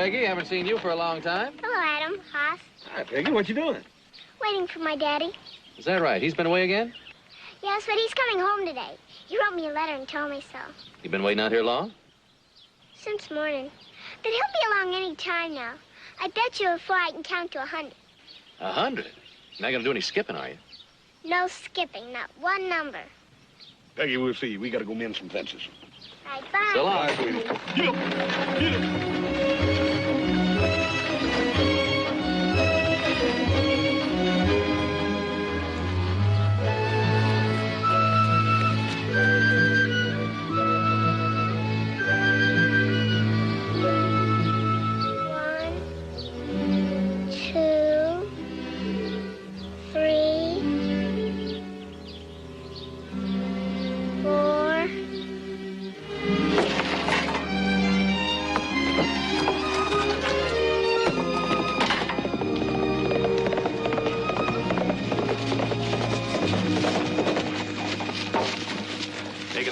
Peggy. Haven't seen you for a long time. Hello, Adam. Hoss. Hi, Peggy. What you doing? Waiting for my daddy. Is that right? He's been away again? Yes, but he's coming home today. He wrote me a letter and told me so. You been waiting out here long? Since morning. But he'll be along any time now. I bet you before I can count to 100. 100? You're not gonna do any skipping, are you? No skipping, not one number. Peggy, we'll see you. We gotta go mend some fences. Right, bye. So long. Bye, sweetie. Get up. Get up.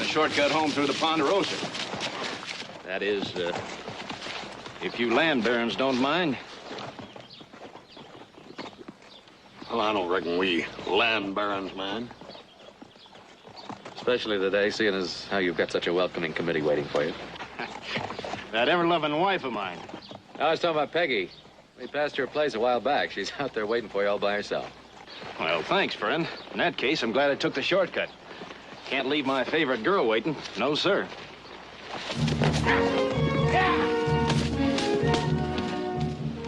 Shortcut home through the Ponderosa. That is, if you land barons don't mind. Well, I don't reckon we land barons mind. Especially today, seeing as how you've got such a welcoming committee waiting for you. That ever-loving wife of mine. I was talking about Peggy. We passed her place a while back. She's out there waiting for you all by herself. Well, thanks, friend. In that case, I'm glad I took the shortcut. Can't leave my favorite girl waiting. No, sir. I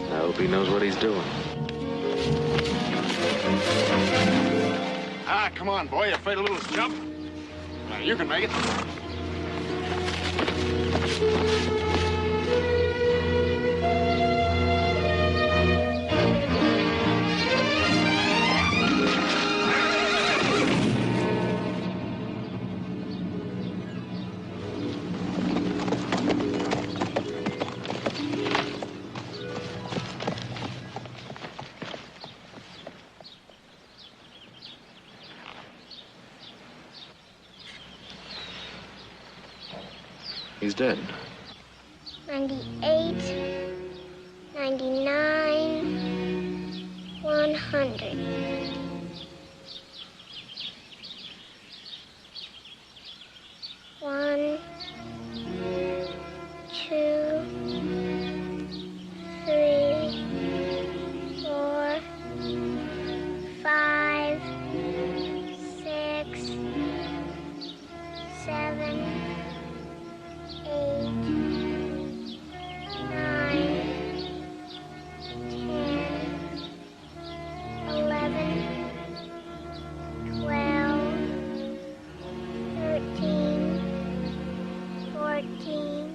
hope he knows what he's doing. Ah, come on, boy. You afraid a little jump? Now, you can make it. He's dead. 98, 99, 100. One, two, three, 4, 5, 6, 7, 8, 9, 10, 11, 12, 13, 14.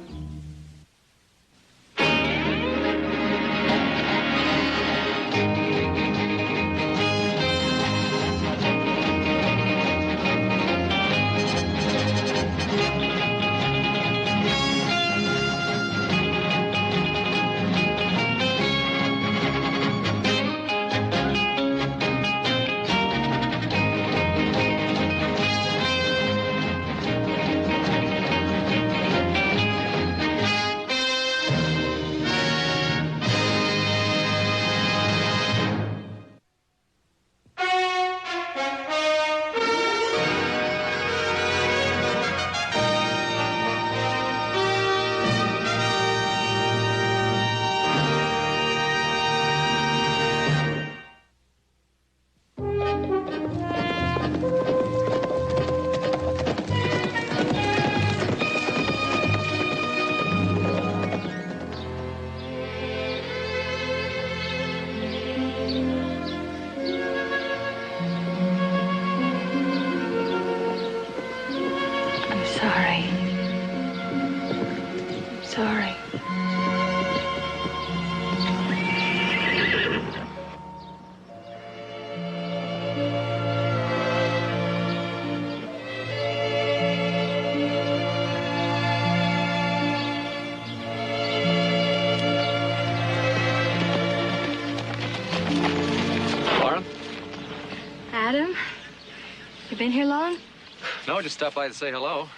Adam, you been here long? No, just stopped by to say hello.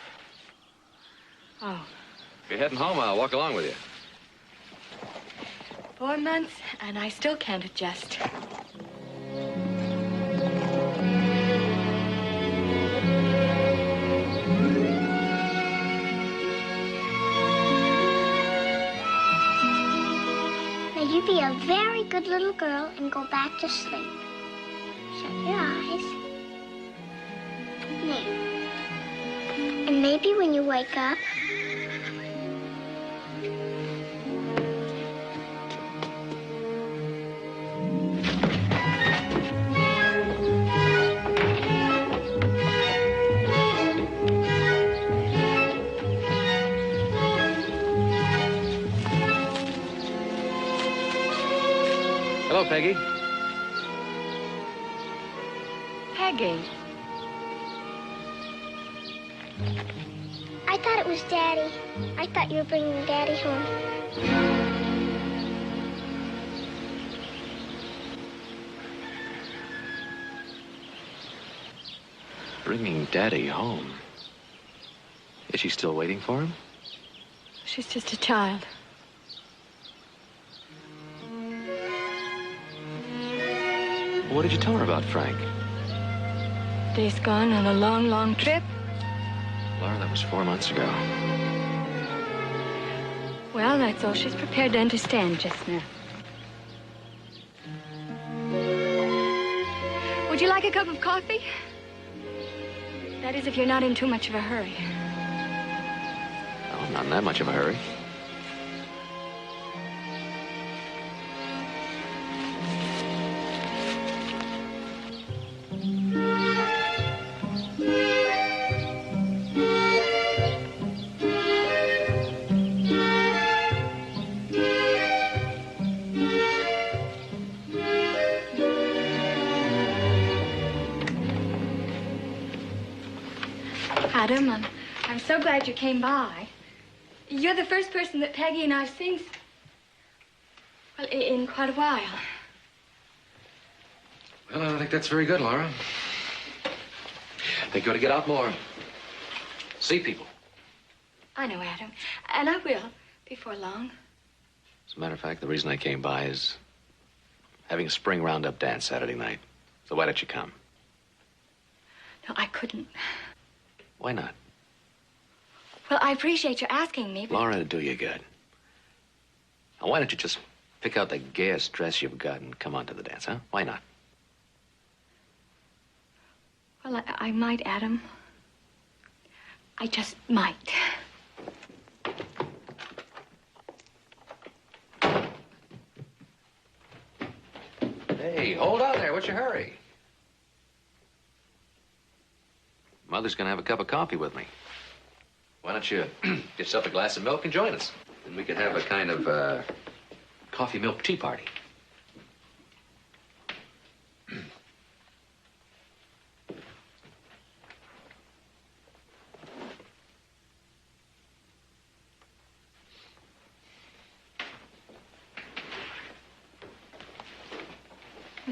Oh. If you're heading home, I'll walk along with you. 4 months, and I still can't adjust. Now you be a very good little girl and go back to sleep. Shut your eyes. Now. And maybe when you wake up, Hello, Peggy. Peggy. I thought it was Daddy. I thought you were bringing Daddy home. Bringing Daddy home. Is she still waiting for him? She's just a child. What did you tell her about Frank? Dave's gone on a long, long trip. Laura, that was 4 months ago. Well, that's all she's prepared to understand just now. Would you like a cup of coffee? That is, if you're not in too much of a hurry. Oh, I'm not in that much of a hurry. Adam, I'm so glad you came by. You're the first person that Peggy and I've seen, well, in quite a while. Well, I don't think that's very good, Laura. I think you ought to get out more. See people. I know, Adam, and I will before long. As a matter of fact, the reason I came by is having a spring roundup dance Saturday night. So why don't you come? No, I couldn't. Why not? Well, I appreciate you asking me, but... Laura, it'd do you good. Now, why don't you just pick out the gayest dress you've got and come on to the dance, huh? Why not? Well, I might, Adam. I just might. Hey, hold on there. What's your hurry? Mother's gonna have a cup of coffee with me. Why don't you get yourself a glass of milk and join us? Then we could have a kind of coffee milk tea party.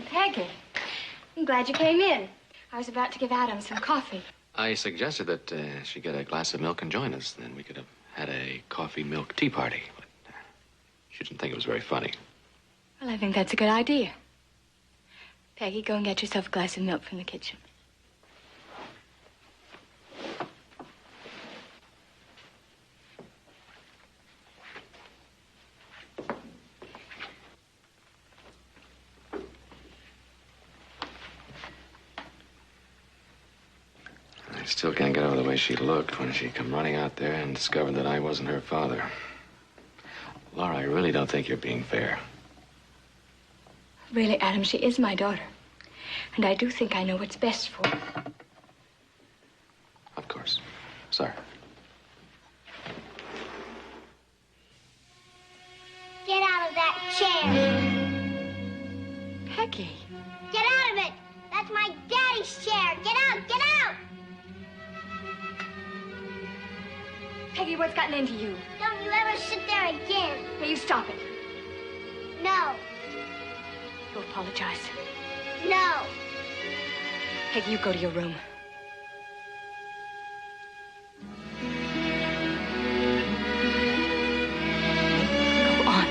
Peggy, I'm glad you came in. I was about to give Adam some coffee. I suggested that she get a glass of milk and join us. Then we could have had a coffee milk tea party. But she didn't think it was very funny. Well, I think that's a good idea. Peggy, go and get yourself a glass of milk from the kitchen. I still can't get over the way she looked when she come running out there and discovered that I wasn't her father. Laura, I really don't think you're being fair. Really, Adam, she is my daughter. And I do think I know what's best for her. Of course. Sorry. Get out of that chair. Peggy. Get out of it. That's my daddy's chair. Get out, get out. Peggy, what's gotten into you? Don't you ever sit there again. Now, you stop it. No, You apologize. no. Peggy, you go to your room. Go on.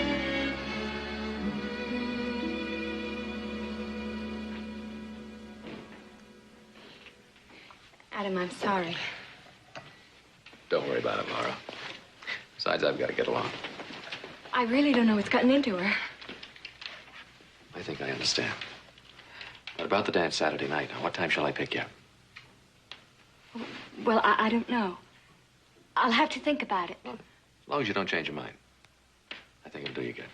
Adam, I'm sorry. Don't worry about it, Laura. Besides, I've got to get along. I really don't know what's gotten into her. I think I understand. What about the dance Saturday night? What time shall I pick you? Well, I don't know. I'll have to think about it. As long as you don't change your mind. I think it'll do you good.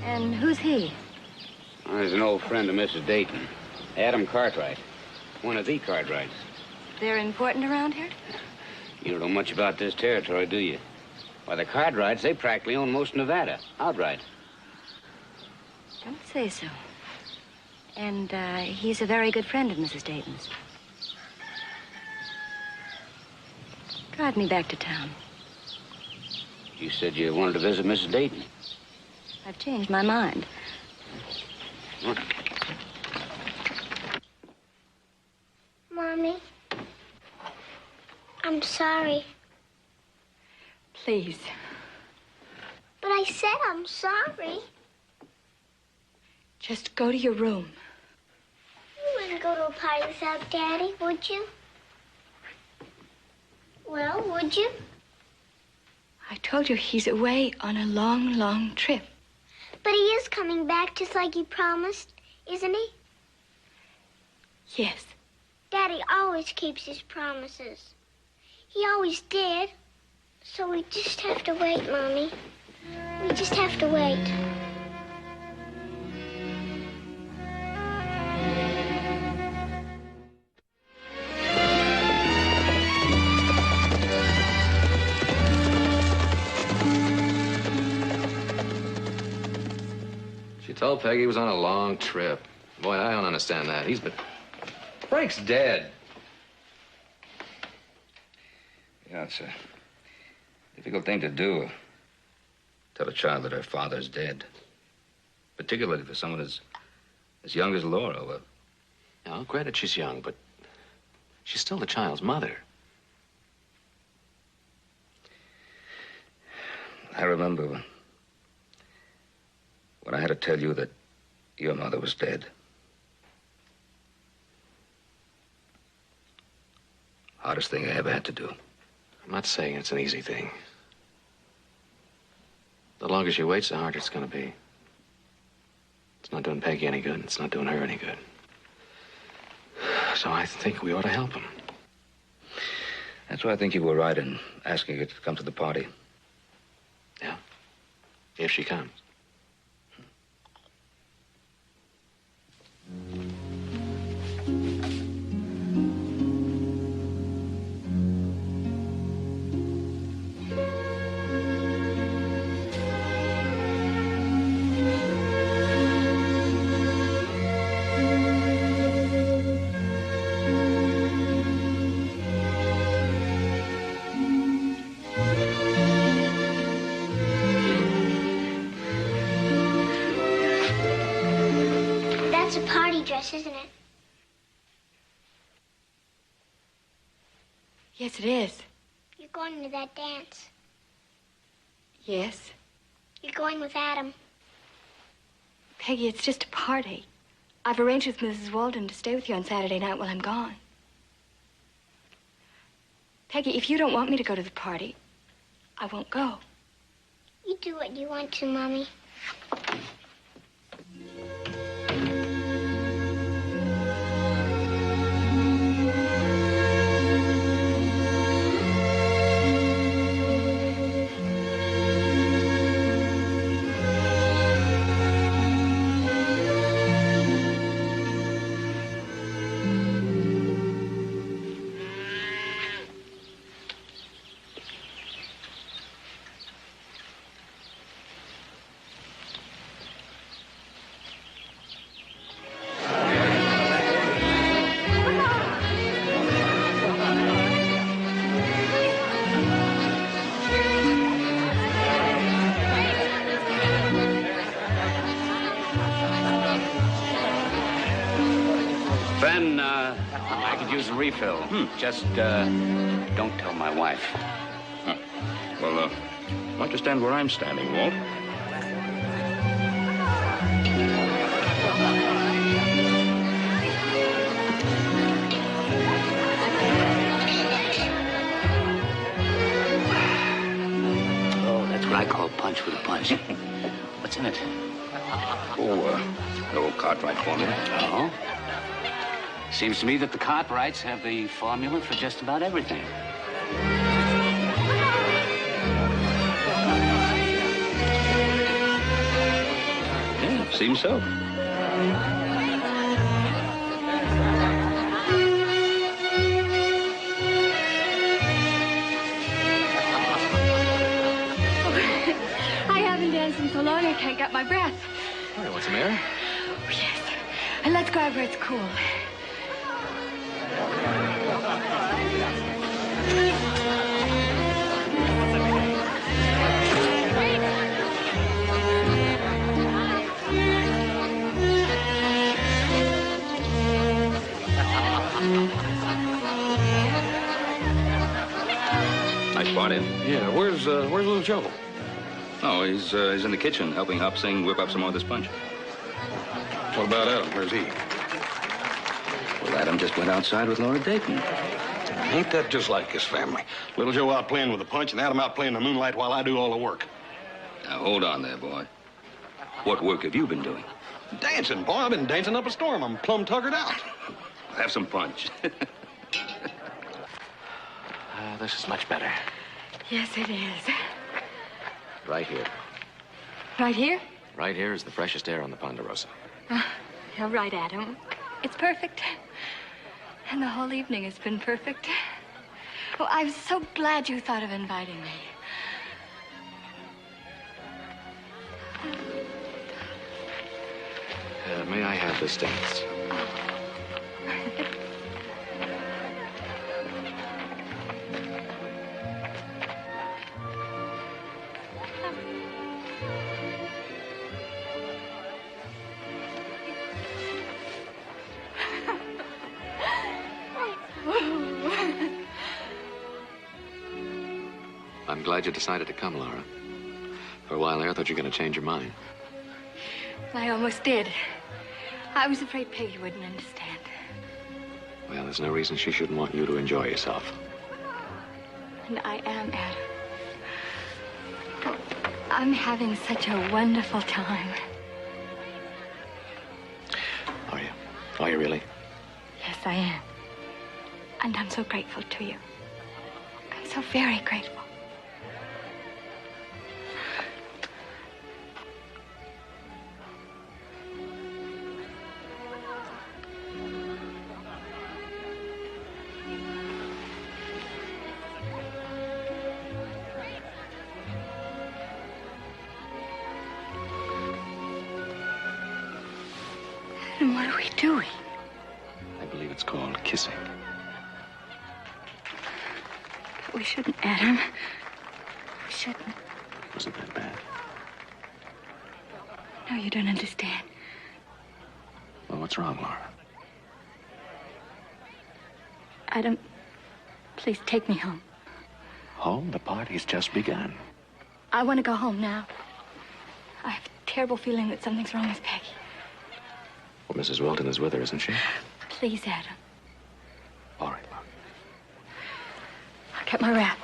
And who's he? Well, he's an old friend of Mrs. Dayton. Adam Cartwright. One of the Cartwrights. They're important around here? You don't know much about this territory, do you? Why, the Cartwrights, they practically own most of Nevada. Outright. Don't say so. And he's a very good friend of Mrs. Dayton's. Drive me back to town. You said you wanted to visit Mrs. Dayton. I've changed my mind. Mommy, I'm sorry. Please. But I said I'm sorry. Just go to your room. You wouldn't go to a party without Daddy, would you? Well, would you? I told you he's away on a long, long trip. But he is coming back just like he promised, isn't he? Yes. Daddy always keeps his promises. He always did. So we just have to wait, Mommy. We just have to wait. She told Peggy he was on a long trip. Boy, I don't understand that. Frank's dead. Yeah, it's a difficult thing to do. Tell a child that her father's dead. Particularly for someone as young as Laura. Well, Now, granted she's young, but she's still the child's mother. I remember when I had to tell you that your mother was dead. Hardest thing I ever had to do. I'm not saying it's an easy thing. The longer she waits, the harder it's going to be. It's not doing Peggy any good. It's not doing her any good. So I think we ought to help him. That's why I think you were right in asking her to come to the party. Yeah? If she comes. That's a party dress, isn't it? Yes, it is. You're going to that dance. Yes. You're going with Adam. Peggy, it's just a party. I've arranged with Mrs. Walden to stay with you on Saturday night while I'm gone. Peggy, if you don't want me to go to the party, I won't go. You do what you want to, Mommy. refill. Just, don't tell my wife. Well, why don't you stand where I'm standing, Walt? Oh, that's what I call punch with a punch. What's in it? An old Cartwright formula. Oh? Seems to me that the Cartwrights have the formula for just about everything. Yeah, seems so. I haven't danced in so long I can't get my breath. All right, what's the matter? Oh, yes. And let's go out where it's cool. Nice party. Yeah, where's little Joe? Oh, he's in the kitchen helping Hop Sing whip up some more of this punch. What about Adam? Where's he? Well, Adam just went outside with Laura Dayton. Ain't that just like his family? Little Joe out playing with the punch and Adam out playing the moonlight while I do all the work. Now, hold on there, boy. What work have you been doing? Dancing, boy. I've been dancing up a storm. I'm plumb tuckered out. Have some punch. This is much better. Yes, it is. Right here. Right here? Right here is the freshest air on the Ponderosa. You're right, Adam. It's perfect. And the whole evening has been perfect. Oh, I'm so glad you thought of inviting me. May I have this dance? I'm glad you decided to come, Laura. For a while there, I thought you were going to change your mind. I almost did. I was afraid Peggy wouldn't understand. Well, there's no reason she shouldn't want you to enjoy yourself. And I am, Adam. I'm having such a wonderful time. Are you? Are you really? Yes, I am. And I'm so grateful to you. I'm so very grateful. And what are we doing? I believe it's called kissing. But we shouldn't, Adam. We shouldn't. Was it that bad? No, you don't understand. Well, what's wrong, Laura? Adam, please take me home. Home? The party's just begun. I want to go home now. I have a terrible feeling that something's wrong with Peggy. Well, Mrs. Wilton is with her, isn't she? Please, Adam. All right, Laura. I'll get my wrap.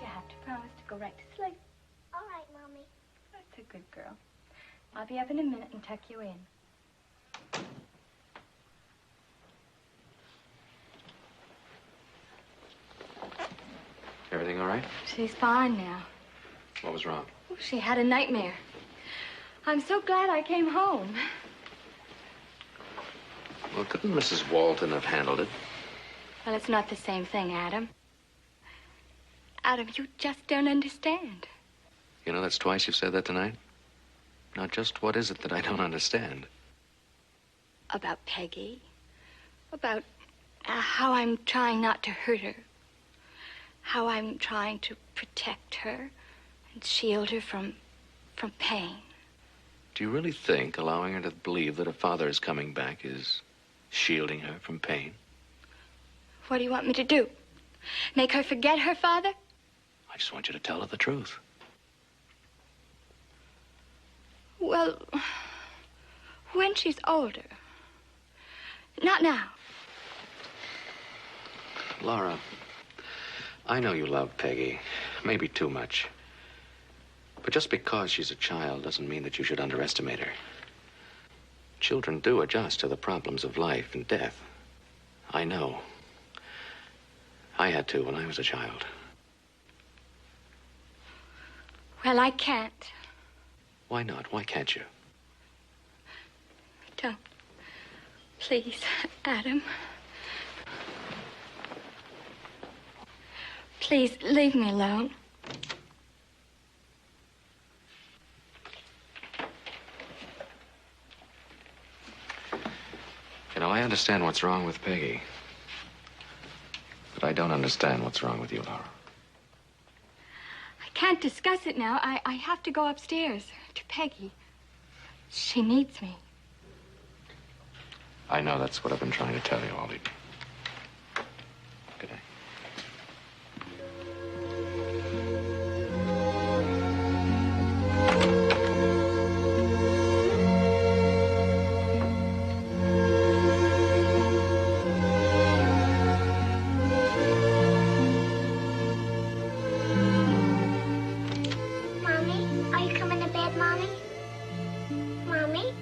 You have to promise to go right to sleep. All right, Mommy. That's a good girl. I'll be up in a minute and tuck you in. Everything all right? She's fine now. What was wrong? Oh, she had a nightmare. I'm so glad I came home. Well, couldn't Mrs. Walton have handled it? Well, it's not the same thing, Adam. Adam, you just don't understand. You know, that's twice you've said that tonight. Now, just what is it that I don't understand? about Peggy, about how I'm trying not to hurt her, how I'm trying to protect her and shield her from pain. Do you really think allowing her to believe that her father is coming back is shielding her from pain? What do you want me to do? Make her forget her father? I just want you to tell her the truth. Well, when she's older. Not now. Laura, I know you love Peggy, maybe too much. But just because she's a child doesn't mean that you should underestimate her. Children do adjust to the problems of life and death. I know. I had to when I was a child. Well, I can't. Why not? Why can't you? Don't. Please, Adam. Please, leave me alone. You know, I understand what's wrong with Peggy. But I don't understand what's wrong with you, Laura. I can't discuss it now. I have to go upstairs to Peggy. She needs me. I know that's what I've been trying to tell you all evening. Good night. Mommy, are you coming to bed, Mommy? Mommy?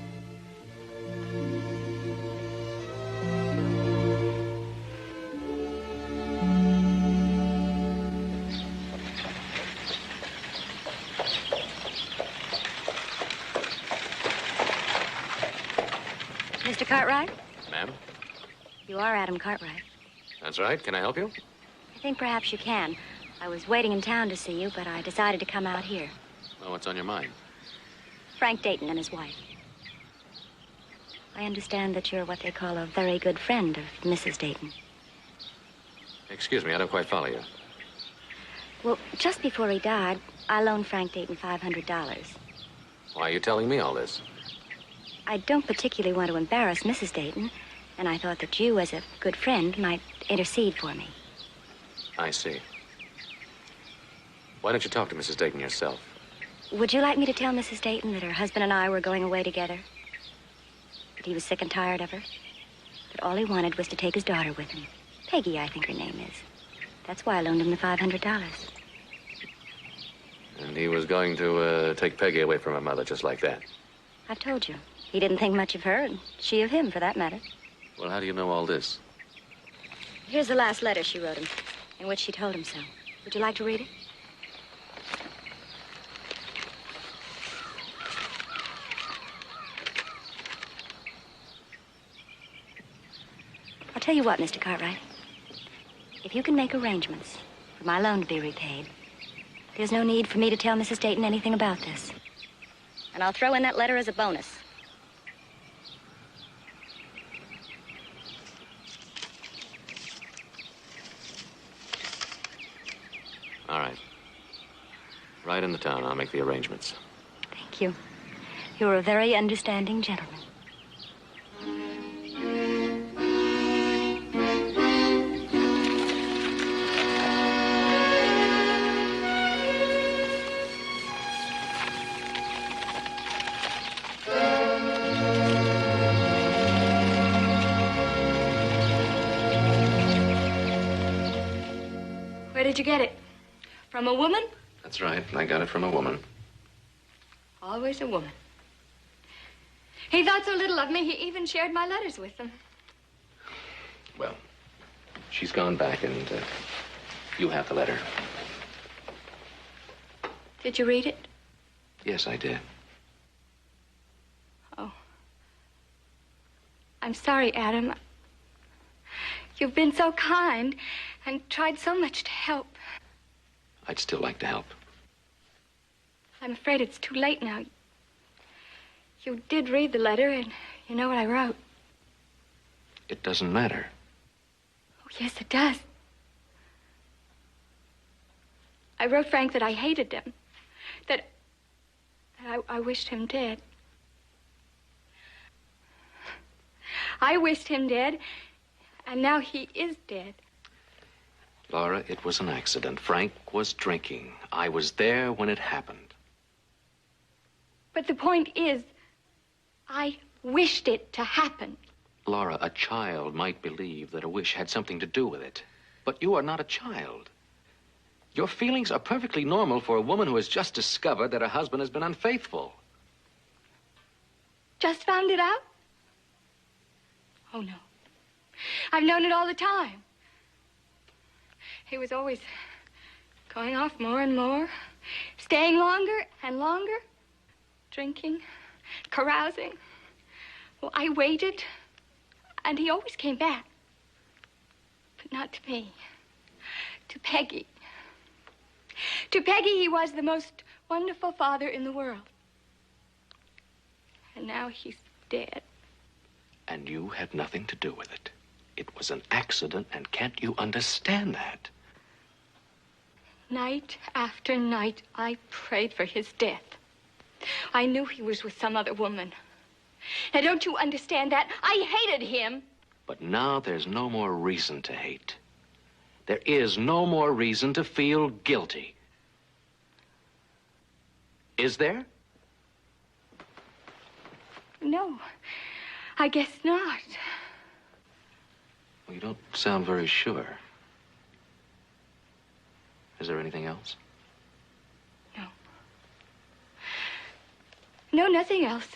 Mr. Cartwright? Ma'am? You are Adam Cartwright. That's right. Can I help you? I think perhaps you can. I was waiting in town to see you, but I decided to come out here. Well, what's on your mind? Frank Dayton and his wife. I understand that you're what they call a very good friend of Mrs. Dayton. Excuse me, I don't quite follow you. Well, just before he died, I loaned Frank Dayton $500. Why are you telling me all this? I don't particularly want to embarrass Mrs. Dayton, and I thought that you, as a good friend, might intercede for me. I see. Why don't you talk to Mrs. Dayton yourself? Would you like me to tell Mrs. Dayton that her husband and I were going away together? That he was sick and tired of her? That all he wanted was to take his daughter with him. Peggy, I think her name is. That's why I loaned him the $500. And he was going to take Peggy away from her mother just like that. I've told you. He didn't think much of her, and she of him, for that matter. Well, how do you know all this? Here's the last letter she wrote him, in which she told him so. Would you like to read it? I'll tell you what, Mr. Cartwright. If you can make arrangements for my loan to be repaid, there's no need for me to tell Mrs. Dayton anything about this. And I'll throw in that letter as a bonus. All right. Right in the town. I'll make the arrangements. Thank you. You're a very understanding gentleman. Where did you get it? From a woman? That's right. I got it from a woman. Always a woman. He thought so little of me, he even shared my letters with them. Well, she's gone back, and you have the letter. Did you read it? Yes, I did. Oh. I'm sorry, Adam. You've been so kind and tried so much to help. I'd still like to help. I'm afraid it's too late now. You did read the letter, and you know what I wrote. It doesn't matter. Oh, yes, it does. I wrote Frank that I hated him, that I wished him dead. I wished him dead, and now he is dead. Laura, it was an accident. Frank was drinking. I was there when it happened. But the point is, I wished it to happen. Laura, a child might believe that a wish had something to do with it. But you are not a child. Your feelings are perfectly normal for a woman who has just discovered that her husband has been unfaithful. Just found it out? Oh, no. I've known it all the time. He was always going off more and more, staying longer and longer, drinking, carousing. Well, I waited, and he always came back. But not to me. To Peggy. To Peggy, he was the most wonderful father in the world. And now he's dead. And you had nothing to do with it. It was an accident, and can't you understand that? Night after night, I prayed for his death. I knew he was with some other woman. Now, don't you understand that? I hated him. But now there's no more reason to hate. There is no more reason to feel guilty. Is there? No, I guess not. Well, you don't sound very sure. Is there anything else? No. No, nothing else.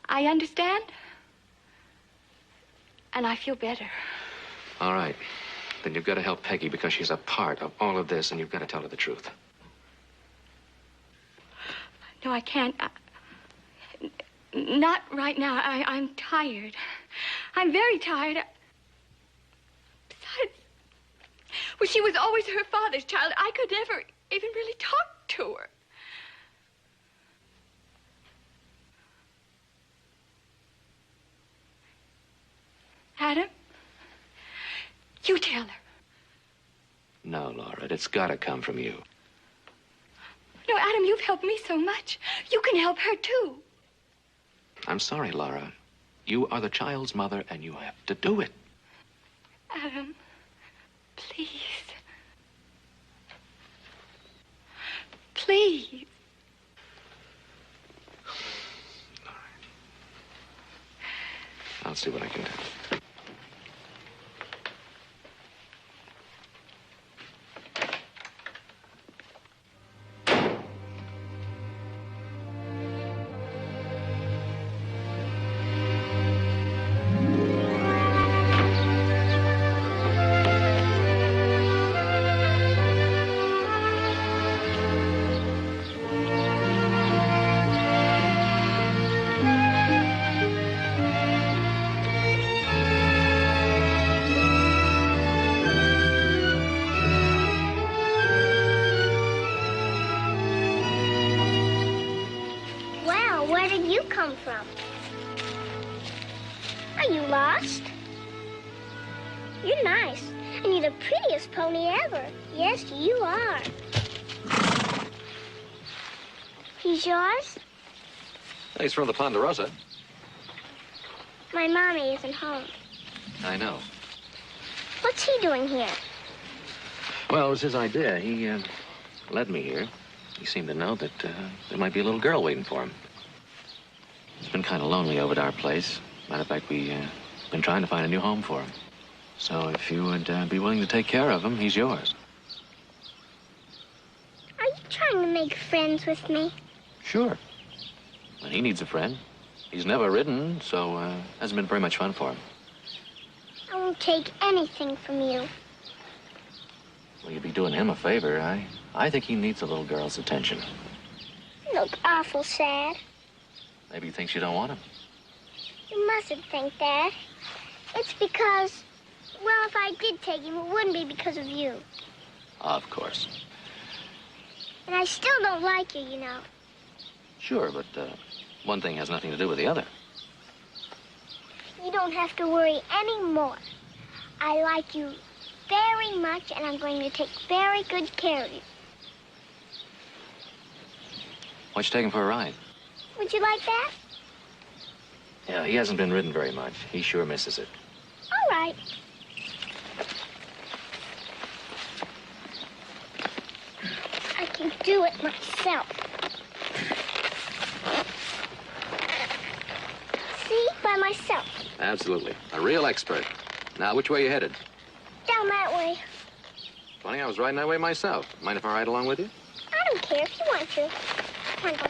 I understand. And I feel better. All right. Then you've got to help Peggy because she's a part of all of this, and you've got to tell her the truth. No, I can't. Not right now. I'm tired. I'm very tired. Besides, well, she was always her father's child. I could never even really talk to her. Adam, you tell her. No, Laura, it's got to come from you. No, Adam, you've helped me so much. You can help her, too. I'm sorry, Laura. You are the child's mother, and you have to do it. Adam, please. Please. All right. I'll see what I can do. From? Are you lost? You're nice, and you're the prettiest pony ever. Yes, you are. He's yours? He's from the Ponderosa. My mommy isn't home. I know. What's he doing here? Well, it was his idea. He led me here. He seemed to know that there might be a little girl waiting for him. It's been kind of lonely over at our place. Matter of fact, we've been trying to find a new home for him. So if you would be willing to take care of him, he's yours. Are you trying to make friends with me? Sure. Well, he needs a friend. He's never ridden, so hasn't been very much fun for him. I won't take anything from you. Well, you'd be doing him a favor. I think he needs a little girl's attention. You look awful sad. Maybe he thinks you don't want him. You mustn't think that. It's because, well, if I did take him, it wouldn't be because of you. Of course. And I still don't like you, you know. Sure, but one thing has nothing to do with the other. You don't have to worry anymore. I like you very much, and I'm going to take very good care of you. Why don't you take him for a ride? Would you like that? Yeah, he hasn't been ridden very much. He sure misses it. All right. I can do it myself. See? By myself. Absolutely. A real expert. Now, which way are you headed? Down that way. Funny, I was riding that way myself. Mind if I ride along with you? I don't care if you want to. Come on, go.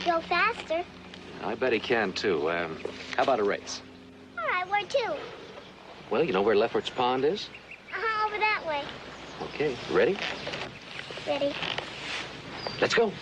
Go faster. I bet he can, too. How about a race? All right, where to? Well, you know where Lefferts Pond is? Uh-huh, over that way. Okay, ready? Ready. Let's go.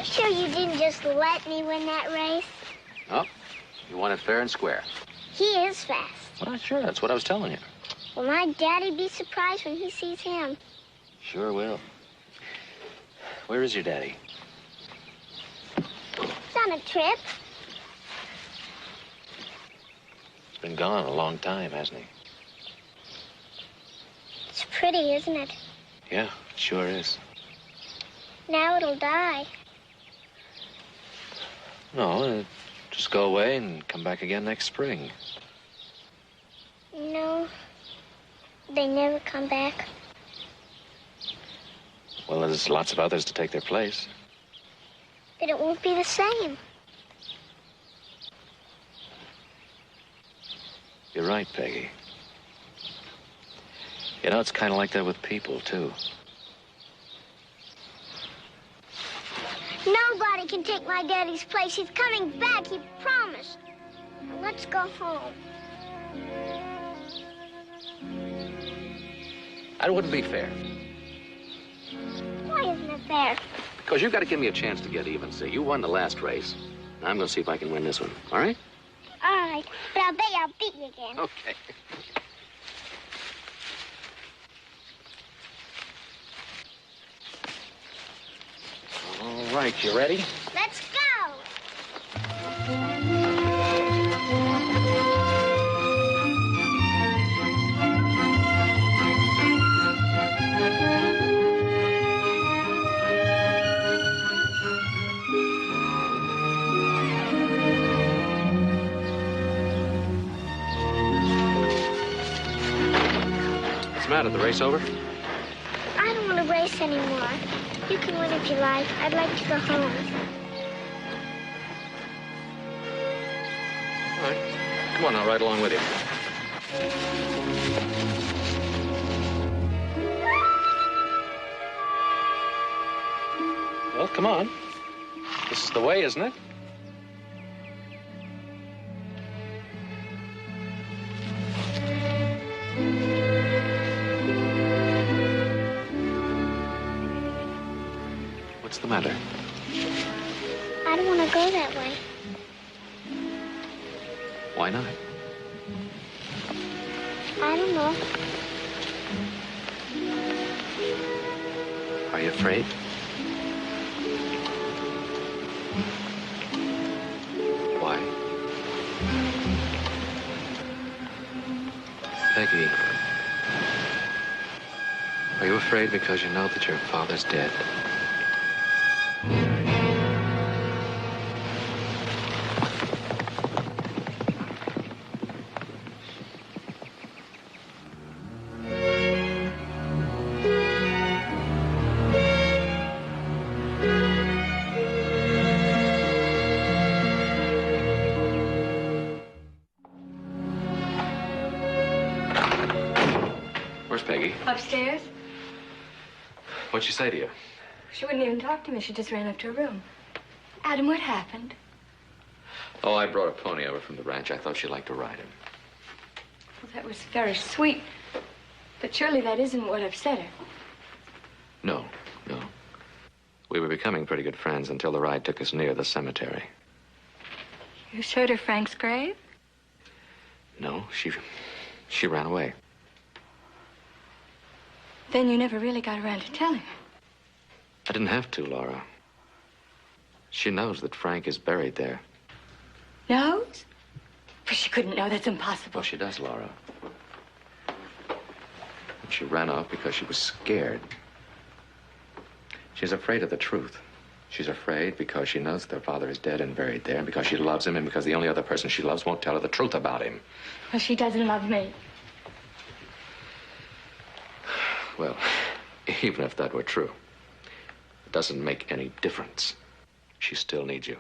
Sure you didn't just let me win that race? Oh, you won it fair and square. He is fast. Well, sure, that's what I was telling you. Will my daddy be surprised when he sees him? Sure will. Where is your daddy? He's on a trip. He's been gone a long time, hasn't he? It's pretty, isn't it? Yeah, it sure is. Now it'll die. No, just go away and come back again next spring. No, they never come back. Well, there's lots of others to take their place. But it won't be the same. You're right, Peggy. You know, it's kind of like that with people, too. Nobody can take my daddy's place. He's coming back, he promised. Now let's go home. That wouldn't be fair. Why isn't it fair? Because you've got to give me a chance to get even. See, you won the last race. Now I'm going to see if I can win this one. All right? All right, but I'll bet I'll beat you again. Okay. All right, you ready? Let's go. What's the matter? The race over? I don't want to race anymore. You can win if you like. I'd like to go home. All right. Come on, I'll ride along with you. Well, come on. This is the way, isn't it? What's the matter? I don't want to go that way. Why not? I don't know. Are you afraid? Why? Peggy, are you afraid because you know that your father's dead? Where's Peggy? Upstairs. What'd she say to you? She wouldn't even talk to me. She just ran up to her room. Adam, what happened? Oh, I brought a pony over from the ranch. I thought she'd like to ride him. Well, that was very sweet. But surely that isn't what upset her. No. We were becoming pretty good friends until the ride took us near the cemetery. You showed her Frank's grave? No, she ran away. Then you never really got around to telling her. I didn't have to, Laura. She knows that Frank is buried there. Knows? But she couldn't know. That's impossible. Well, she does, Laura. And she ran off because she was scared. She's afraid of the truth. She's afraid because she knows that their father is dead and buried there, and because she loves him, and because the only other person she loves won't tell her the truth about him. Well, she doesn't love me. Well, even if that were true, it doesn't make any difference. She still needs you.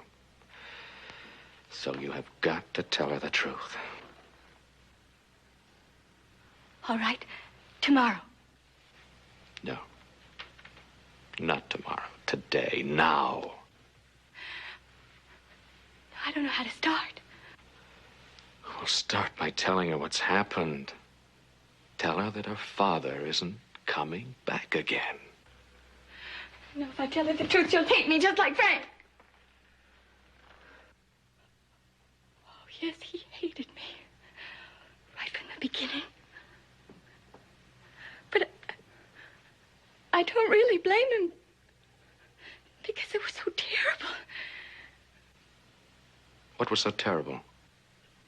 So you have got to tell her the truth. All right. Tomorrow. No. Not tomorrow. Today. Now. I don't know how to start. Well, start by telling her what's happened. Tell her that her father isn't coming back again. No, if I tell her the truth, she'll hate me just like Frank. Oh, yes, he hated me. Right from the beginning. But I don't really blame him. Because it was so terrible. What was so terrible?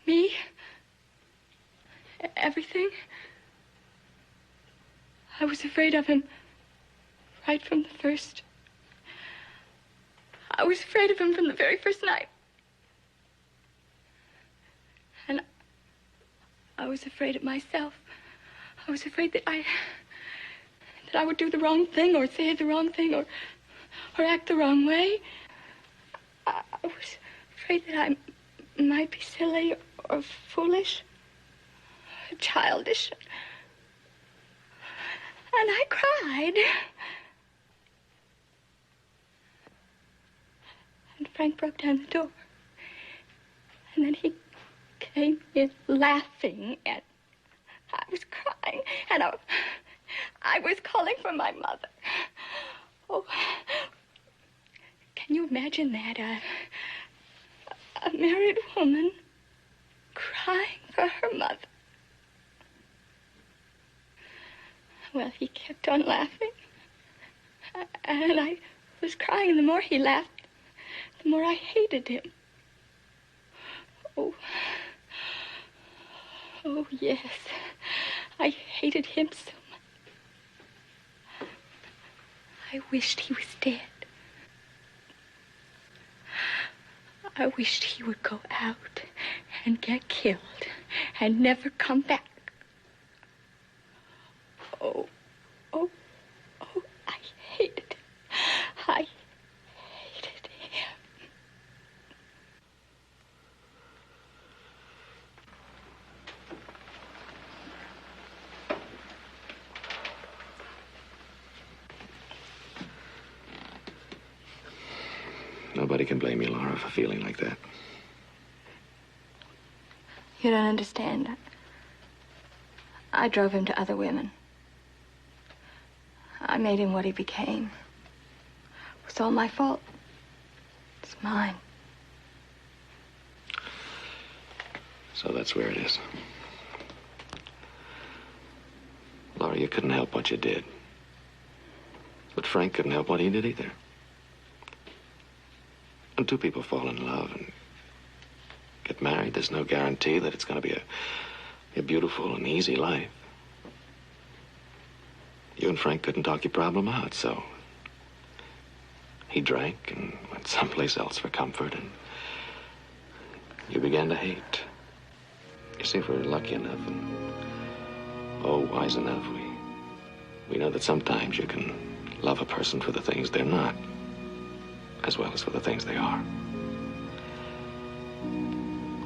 Me. Everything. I was afraid of him right from the first. I was afraid of him from the very first night. And I was afraid of myself. I was afraid that I would do the wrong thing or say the wrong thing or act the wrong way. I was afraid that I might be silly or foolish or childish. And I cried. And Frank broke down the door. And then he came in laughing, and I was crying, and I was calling for my mother. Oh, can you imagine that? A married woman crying for her mother. Well, he kept on laughing. And I was crying. The more he laughed, the more I hated him. Oh, yes. I hated him so much. I wished he was dead. I wished he would go out and get killed and never come back. Oh, I hated him. I hated him. Nobody can blame you, Laura, for feeling like that. You don't understand. I drove him to other women. I made him what he became. It was all my fault. It's mine. So that's where it is. Laura, you couldn't help what you did. But Frank couldn't help what he did either. When two people fall in love and get married, there's no guarantee that it's going to be a beautiful and easy life. You and Frank couldn't talk your problem out, so he drank and went someplace else for comfort, and you began to hate. You see, if we were lucky enough and, wise enough, we know that sometimes you can love a person for the things they're not, as well as for the things they are.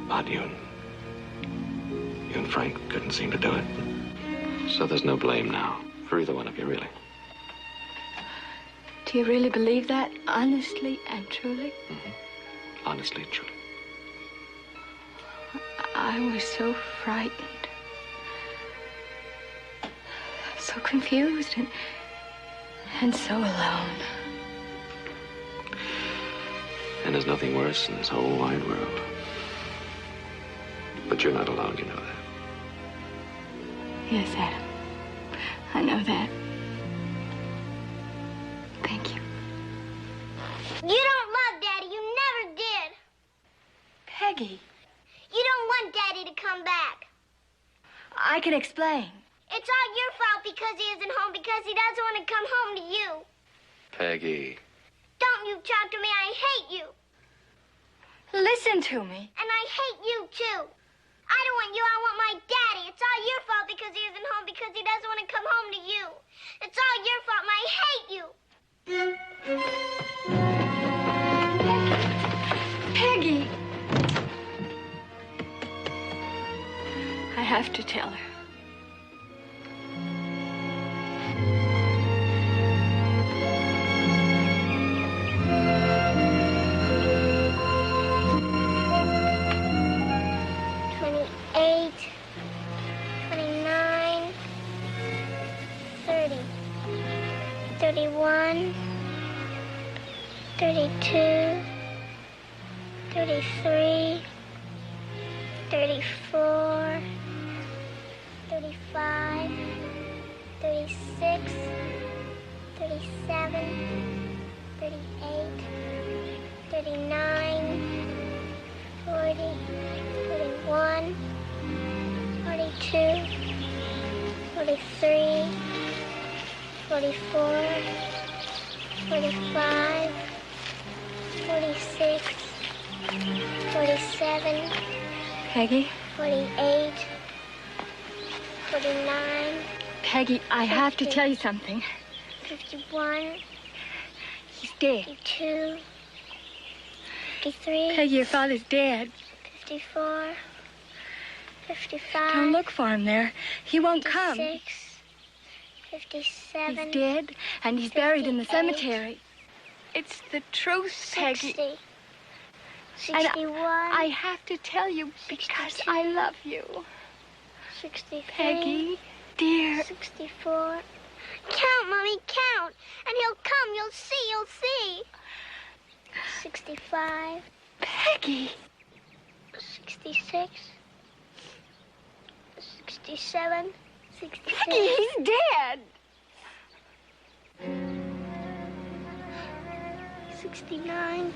But you and Frank couldn't seem to do it. So there's no blame now for either one of you, really. Do you really believe that, honestly and truly? Mm-hmm. Honestly and truly. I was so frightened. So confused and so alone. And there's nothing worse in this whole wide world. But you're not alone, you know that. Yes, Adam. I know that. Thank you. You don't love Daddy. You never did. Peggy, You don't want Daddy to come back. I can explain. It's all your fault because he isn't home, because he doesn't want to come home to you. Peggy. Don't you talk to me. I hate you. Listen to me. And I hate you, too. I don't want you. I want my Daddy. It's all your fault because he isn't home, because he doesn't want to come home to you. It's all your fault, and I hate you. Peggy! I have to tell her. Peggy? 48, 49. Peggy, I have to tell you something. 51. He's dead. 52. 53. Peggy, your father's dead. 54. 55. Don't look for him there. He won't 56, come. 57. He's dead, and he's buried in the cemetery. It's the truth, Peggy. 60. 61. I have to tell you because 62. I love you. 63. Peggy, dear. 64. Count, Mommy, count. And he'll come. You'll see. You'll see. 65. Peggy. 66. 67. 66. Peggy, he's dead. 69.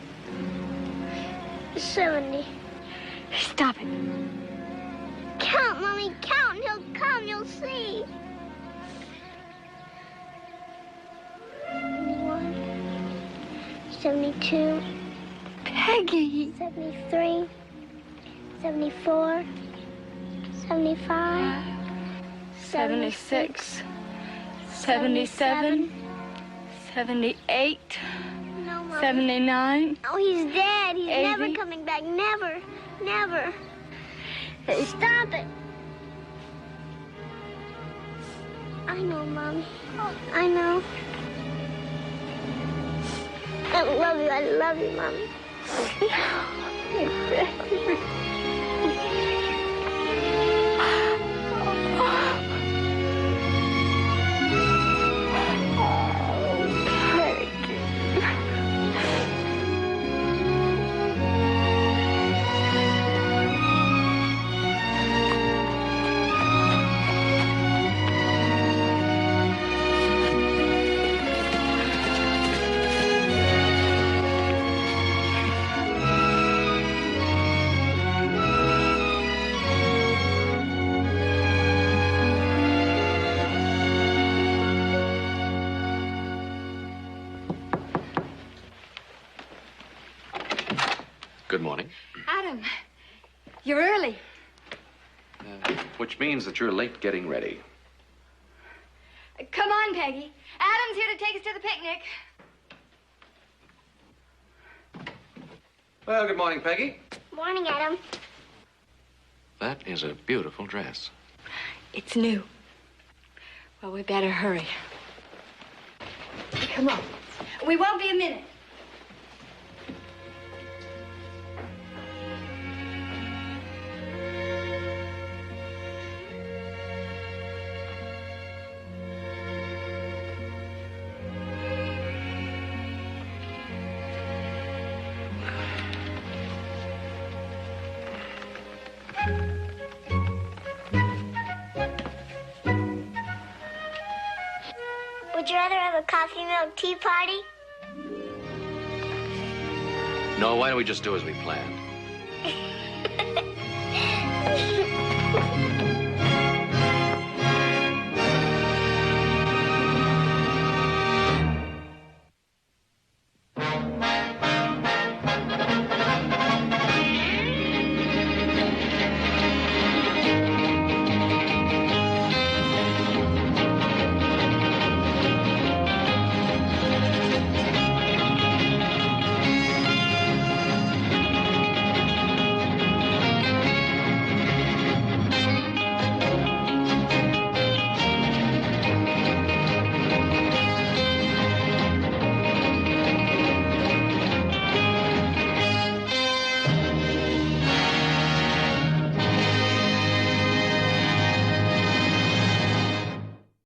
70. Stop it. Count, Mommy, count. He'll come. You'll see. 71. 72. Peggy. 73. 74. 75. 76. 77. 78. No, Mommy. 79. Oh, he's dead. He's 80. never coming back. Never. Never. Stop it. I know, Mommy. I know. I love you. I love you, Mommy. Good morning. Adam, you're early. Which means that you're late getting ready. Come on, Peggy. Adam's here to take us to the picnic. Well, good morning, Peggy. Morning, Adam. That is a beautiful dress. It's new. Well, we better hurry. Come on. We won't be a minute. Would you rather have a coffee milk tea party? No, why don't we just do as we planned?